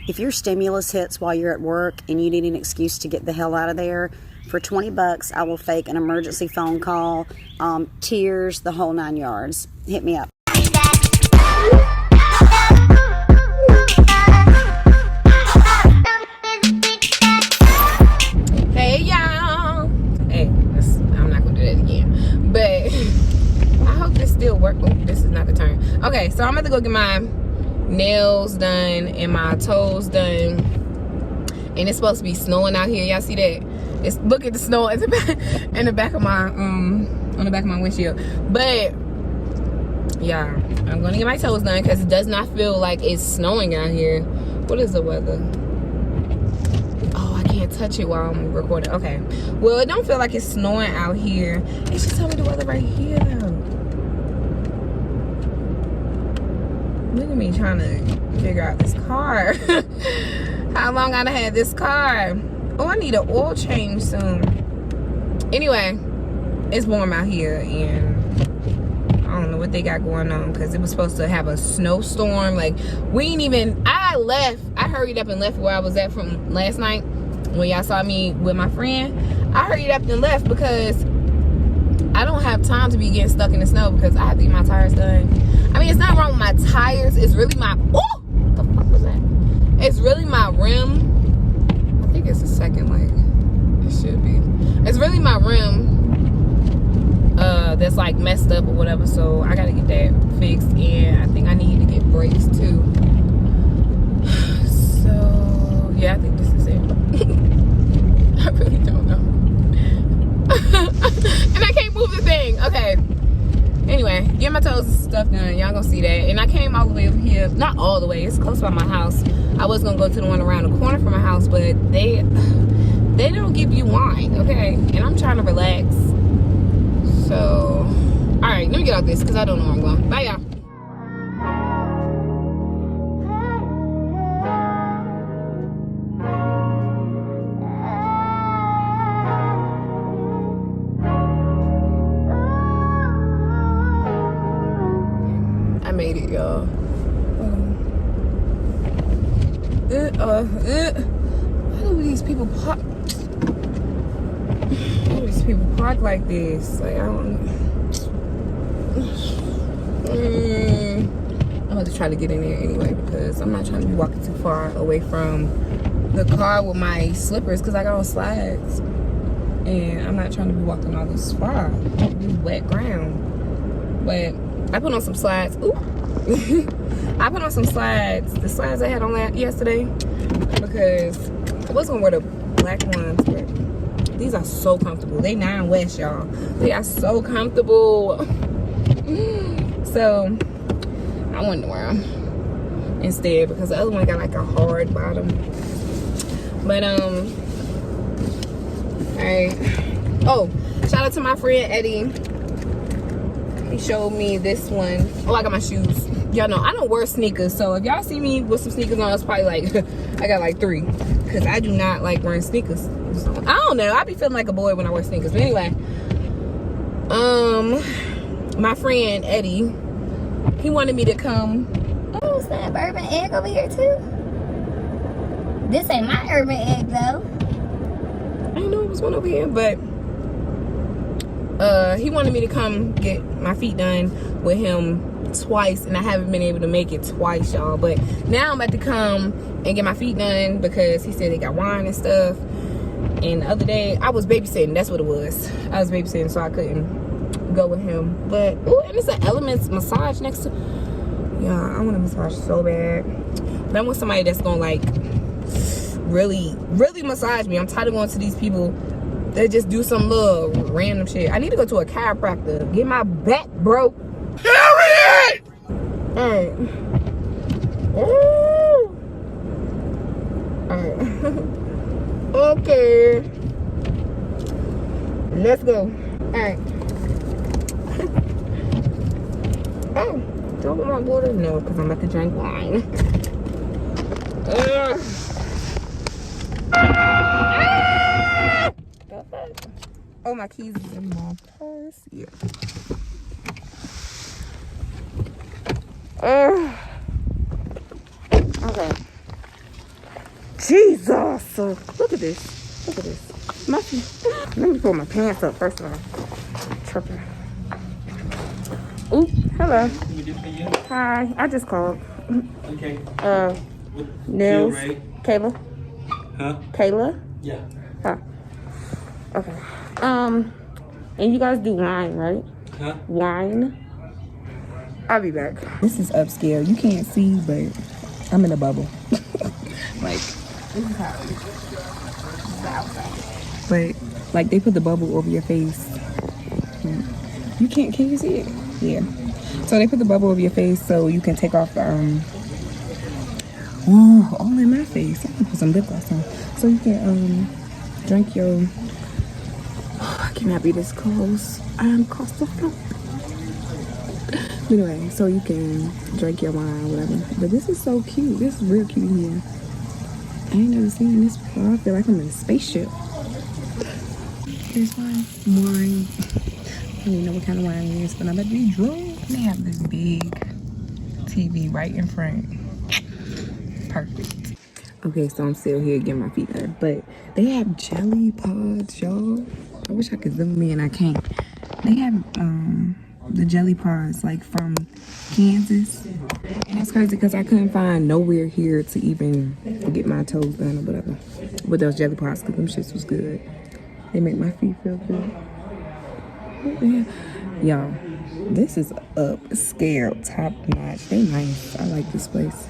if your stimulus hits while you're at work and you need an excuse to get the hell out of there, for $20, I will fake an emergency phone call, tears, the whole 9 yards. Hit me up. Hey, y'all. Hey, I'm not going to do that again. But I hope this still works. Oh, this is not the turn. Okay, so I'm about to go get my nails done and my toes done. And it's supposed to be snowing out here. Y'all see that? Look at the snow in the back of my on the back of my windshield. But yeah, I'm gonna get my toes done because it does not feel like it's snowing out here. What is the weather? Oh, I can't touch it while I'm recording. Okay, well, it don't feel like it's snowing out here. It should tell me the weather right here though. Look at me trying to figure out this car. How long I done had this car? Oh, I need an oil change soon. Anyway, it's warm out here and I don't know what they got going on because it was supposed to have a snowstorm. Like, we ain't even, I hurried up and left where I was at from last night when y'all saw me with my friend. I hurried up and left because I don't have time to be getting stuck in the snow because I have to get my tires done. I mean, it's not wrong with my tires. It's really my, oh, what the fuck was that? It's really my rim. I think it's the second light. It should be. It's really my rim that's like messed up or whatever, so I gotta get that fixed, and I think I need to get brakes too. So yeah, I think this is it. I really don't know. And I can't move the thing. Okay, anyway, get my toes and stuff done. Y'all gonna see that. And I came all the way over here, not all the way, it's close by my house. I was gonna go to the one around the corner from my house, but they don't give you wine, okay? And I'm trying to relax. So, all right, let me get out this because I don't know where I'm going. Bye, y'all. I made it, y'all. Why do these people park? Why do these people park like this? Like, I don't know. I'm about to try to get in there anyway because I'm not trying to be walking too far away from the car with my slippers because I got on slides. And I'm not trying to be walking all this far. Wet ground. But I put on some slides. Ooh. I put on some slides, the slides I had on yesterday, because I was gonna wear the black ones, but these are so comfortable. They 9 West, y'all. They are so comfortable. So I wanted to wear them instead because the other one got like a hard bottom. But alright. Oh, shout out to my friend Eddie. He showed me this one. Oh, I got my shoes. Y'all know I don't wear sneakers, so if y'all see me with some sneakers on, it's probably like I got like 3 because I do not like wearing sneakers. I don't know, I be feeling like a boy when I wear sneakers. But anyway, my friend Eddie, he wanted me to come. Oh, is that urban egg over here too? This ain't my urban egg though. I didn't know it was one over here, but he wanted me to come get my feet done with him twice, and I haven't been able to make it twice, y'all. But now I'm about to come and get my feet done because he said they got wine and stuff. And the other day I was babysitting. That's what it was. I was babysitting, so I couldn't go with him. But ooh, and it's an Elements massage next to. Yeah, I want a massage so bad. But I want somebody that's gonna like really massage me. I'm tired of going to these people that just do some little random shit. I need to go to a chiropractor. Get my back broke. Period! Alright. Alright. Okay. Let's go. Alright. Oh, do I want my water? No, because I'm about to drink wine. Oh, my keys is in my purse. Yeah. Okay. Jesus! Look at this. Look at this. My feet. Let me pull my pants up first of all. Tripping. Oop, hello. Hi, I just called. Okay. Nails. Right? Kayla? Huh? Kayla? Yeah. Huh. Okay. And you guys do wine, right? Huh? Wine. I'll be back. This is upscale. You can't see, but I'm in a bubble. Like, this is how it is. This is the outside. But, like, they put the bubble over your face. You can't, can you see it? Yeah. So they put the bubble over your face so you can take off the, ooh, all in my face. I can put some lip gloss on. So you can, drink your, I cannot be this close. I'm claustrophobic. Anyway, so you can drink your wine or whatever. But this is so cute. This is real cute here. I ain't never seen this before. I feel like I'm in a spaceship. Here's wine. Wine. I don't even know what kind of wine it is, but I'm about to be drunk. They have this big TV right in front. Perfect. Okay, so I'm still here getting my feet done. But they have jelly pods, y'all. I wish I could zoom in. I can't. They have the jelly pods like from Kansas. And that's crazy because I couldn't find nowhere here to even get my toes done or whatever with those jelly pods because them shits was good. They make my feet feel good. Y'all, this is upscale, top notch. They nice. I like this place.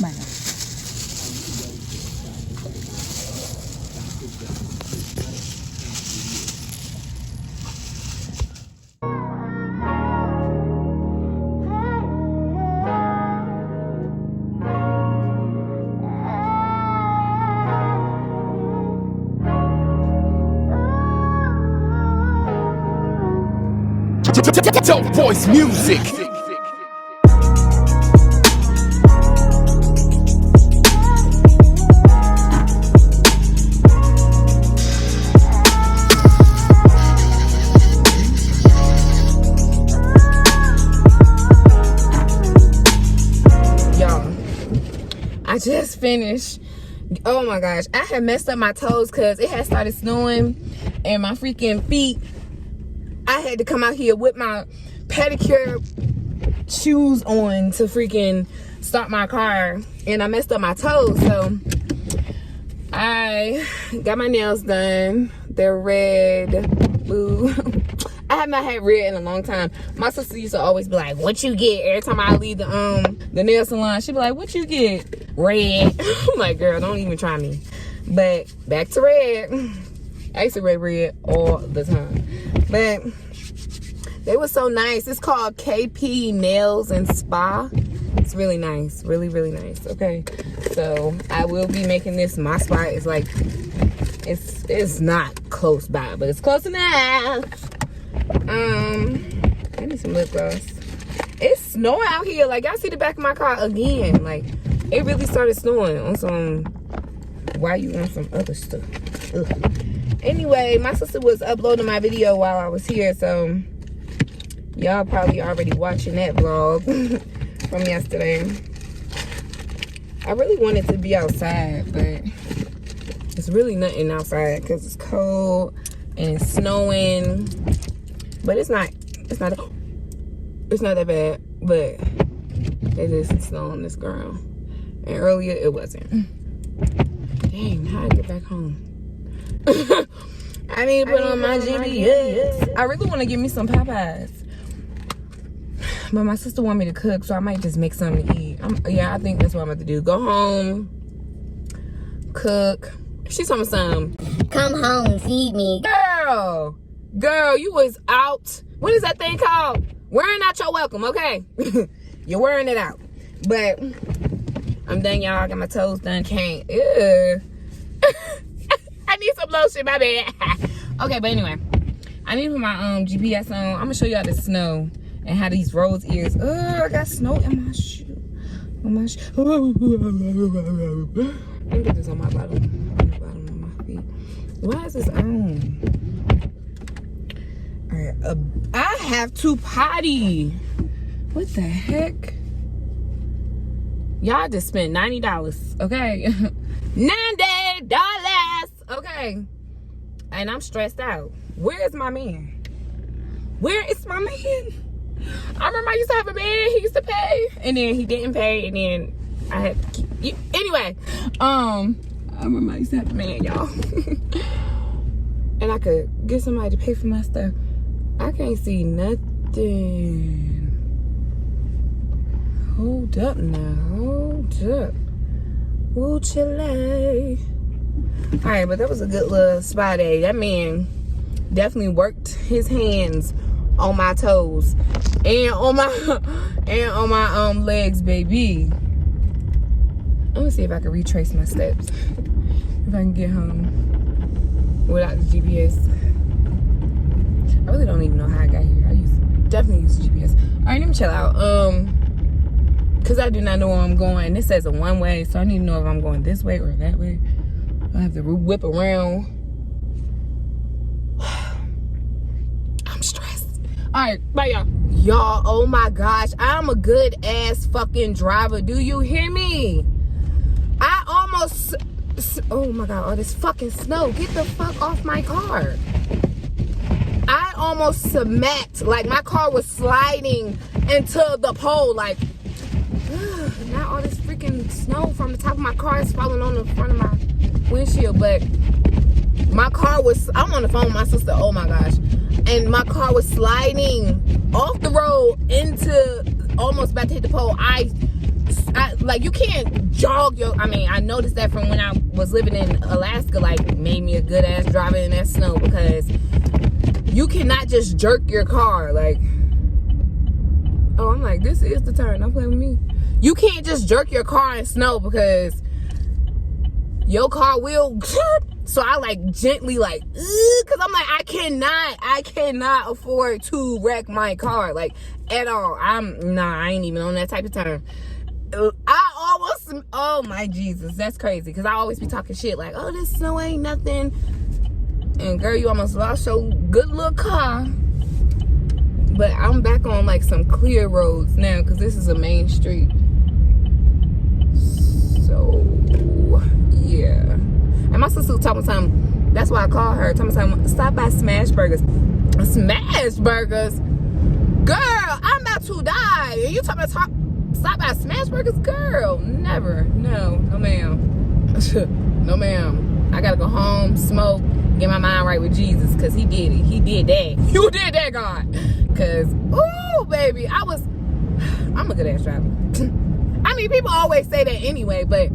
Bye. Dope voice music. Y'all, I just finished. Oh my gosh, I had messed up my toes because it had started snowing and my freaking feet. I had to come out here with my pedicure shoes on to freaking start my car, and I messed up my toes. So I got my nails done. They're red. Blue. I have not had red in a long time. My sister used to always be like, "What you get?" Every time I leave the nail salon, she'd be like, "What you get?" Red. I'm like, girl, don't even try me. But back to red. I used to wear red all the time. But they were so nice. It's called KP Nails and Spa. It's really nice. Really, really nice. Okay. So I will be making this my spot. It's like, it's not close by, but it's close enough. I need some lip gloss. It's snowing out here. Like, y'all see the back of my car again. Like, it really started snowing on some, why you want some other stuff? Ugh. Anyway, my sister was uploading my video while I was here, so y'all probably already watching that vlog from yesterday. I really wanted to be outside, but it's really nothing outside because it's cold and it's snowing. But it's not that bad, but it is snow on this ground. And earlier it wasn't. Dang, how I get back home? I need to put on my GPS. I really want to get me some Popeyes, but my sister want me to cook, so I might just make something to eat. I think that's what I'm about to do. Go home, cook. She's talking some. Come home, feed me. Girl, you was out. What is that thing called? Wearing out your welcome, okay? You're wearing it out. But I'm done, y'all. I got my toes done. Can't. Ew. I need some lotion, my bad. Okay, but anyway, I need to put my GPS on. I'm gonna show y'all the snow and how these rose ears. Oh, I got snow in my shoe. Let me put this on my bottom. On the bottom of my feet. Why is this on? All right, I have to potty. What the heck? Y'all just spent $90, okay? $90, okay? And I'm stressed out. Where is my man? Where is my man? I remember I used to have a man. He used to pay, and then he didn't pay, and then I had to keep. Anyway, I remember I used to have a man, y'all. And I could get somebody to pay for my stuff. I can't see nothing. Hold up now. Hold up. Woo chile. Alright, but that was a good little spa day. That man definitely worked his hands on my toes and on my legs, baby. Let me see if I can retrace my steps. If I can get home without the GPS. I really don't even know how I got here. Definitely use GPS. Alright, let me chill out. Cause I do not know where I'm going. This says a one way, so I need to know if I'm going this way or that way. I have to whip around. I'm stressed. Alright, bye y'all. Y'all, oh my gosh, I'm a good ass fucking driver. Do you hear me? I almost, oh my god, all this fucking snow. Get the fuck off my car. I almost smacked, like my car was sliding into the pole, like, now all this freaking snow from the top of my car is falling on the front of my windshield. But my car was, I'm on the phone with my sister, oh my gosh, and my car was sliding off the road into, almost about to hit the pole. I like, you can't jog your, I mean, I noticed that from when I was living in Alaska, like, made me a good ass driver in that snow, because you cannot just jerk your car, like, oh, I'm like, this is the turn, don't play with me. You can't just jerk your car in snow, because your car will, so I like gently like, cause I'm like, I cannot afford to wreck my car, like, at all. I ain't even on that type of turn. I almost, oh my Jesus, that's crazy, cause I always be talking shit like, oh, this snow ain't nothing, and girl, you almost lost your good little car. But I'm back on like some clear roads now, because this is a main street. So yeah, and my sister was talking something. That's why I called her. Talking stop by Smash Burgers. Smash Burgers, girl, I'm about to die. And you talking about stop by Smash Burgers, girl? Never. No ma'am. No ma'am. I gotta go home, smoke, get my mind right with Jesus, because he did it. He did that. You did that, God. Because, ooh, baby, I'm a good ass driver. I mean, people always say that anyway, but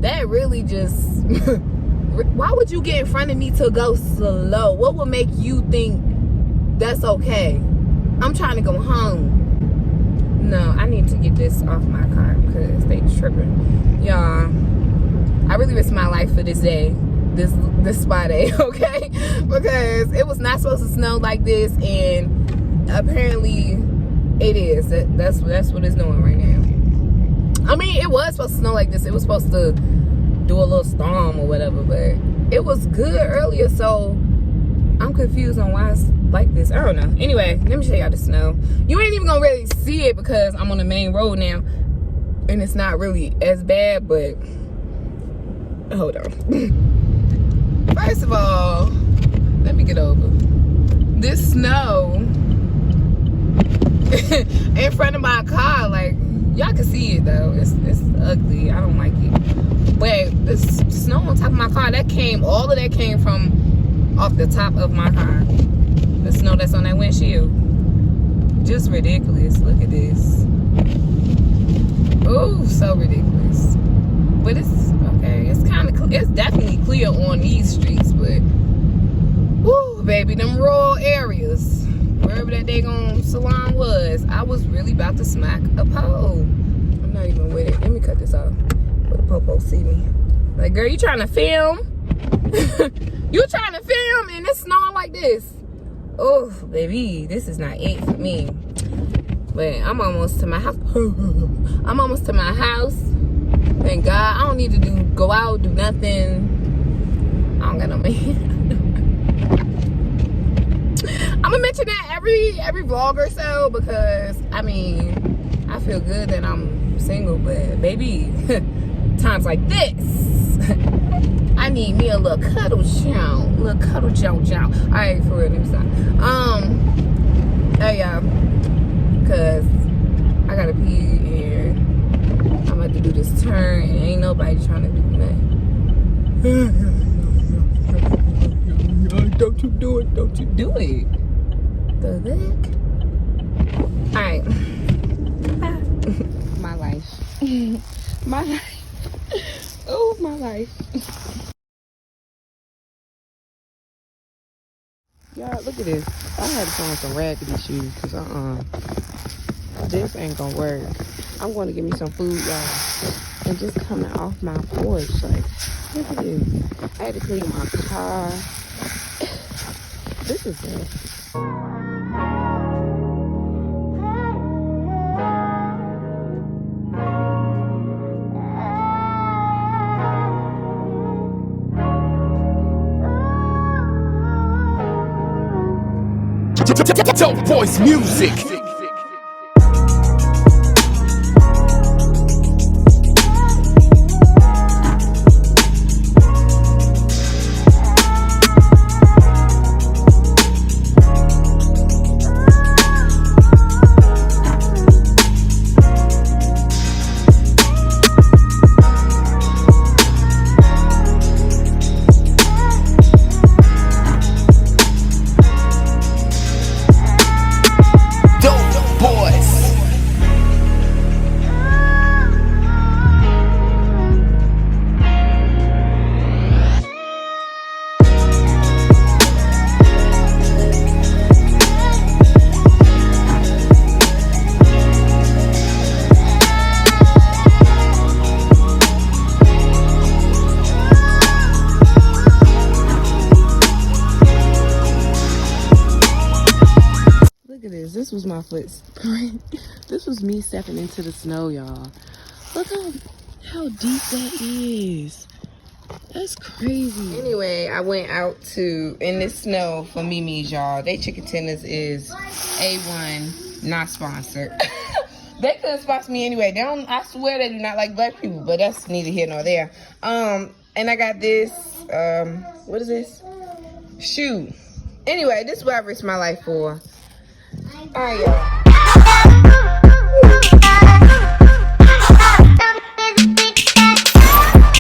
that really just, why would you get in front of me to go slow? What would make you think that's okay? I'm trying to go home. No, I need to get this off my car, because they tripping. Y'all, I really risked my life for this day. This spa day, okay? Because it was not supposed to snow like this, and apparently it is. That's what it's doing right now. I mean, it was supposed to snow like this. It was supposed to do a little storm or whatever, but it was good earlier, so I'm confused on why it's like this. I don't know. Anyway, let me show y'all the snow. You ain't even gonna really see it because I'm on the main road now, and it's not really as bad, but hold on. First of all, let me get over this snow in front of my car. Like, y'all can see it though. It's ugly. I don't like it. But the snow on top of my car, all of that came from off the top of my car. The snow that's on that windshield. Just ridiculous. Look at this. Oh, so ridiculous. But it's okay. It's definitely clear on these streets, but whoo, baby, them rural areas, wherever that daggone salon was, I was really about to smack a pole. I'm not even with it. Let me cut this off before the popo see me. Like, girl, you trying to film? You trying to film and it's snowing like this? Oh, baby, this is not it for me. But I'm almost to my house. I'm almost to my house. Thank God. I don't need to go out, do nothing. I don't got no man. I'm gonna mention that every vlog or so, because I mean, I feel good that I'm single, but baby, times like this, I need me a little cuddle chow. All right, for real, let me stop. Hey y'all, cause I gotta pee and I'm about to do this turn and ain't nobody trying to do nothing. Don't you do it, don't you do it. The heck? Alright. My life. My life. Oh, my life. Y'all, look at this. I had to find some raggedy shoes because this ain't gonna work. I'm gonna get me some food, y'all, and just coming off my porch. Like, look at this. I had to clean my car. This is it. Dope Boys Music. Look at this. This was my footprint. This was me stepping into the snow, y'all. Look how deep that is. That's crazy. Anyway, I went out in this snow for Mimi's, y'all. They chicken tenders is A1, not sponsored. They couldn't sponsor me anyway. I swear they do not like black people, but that's neither here nor there. And I got this, what is this? Shoe. Anyway, this is what I risked my life for. All right, y'all.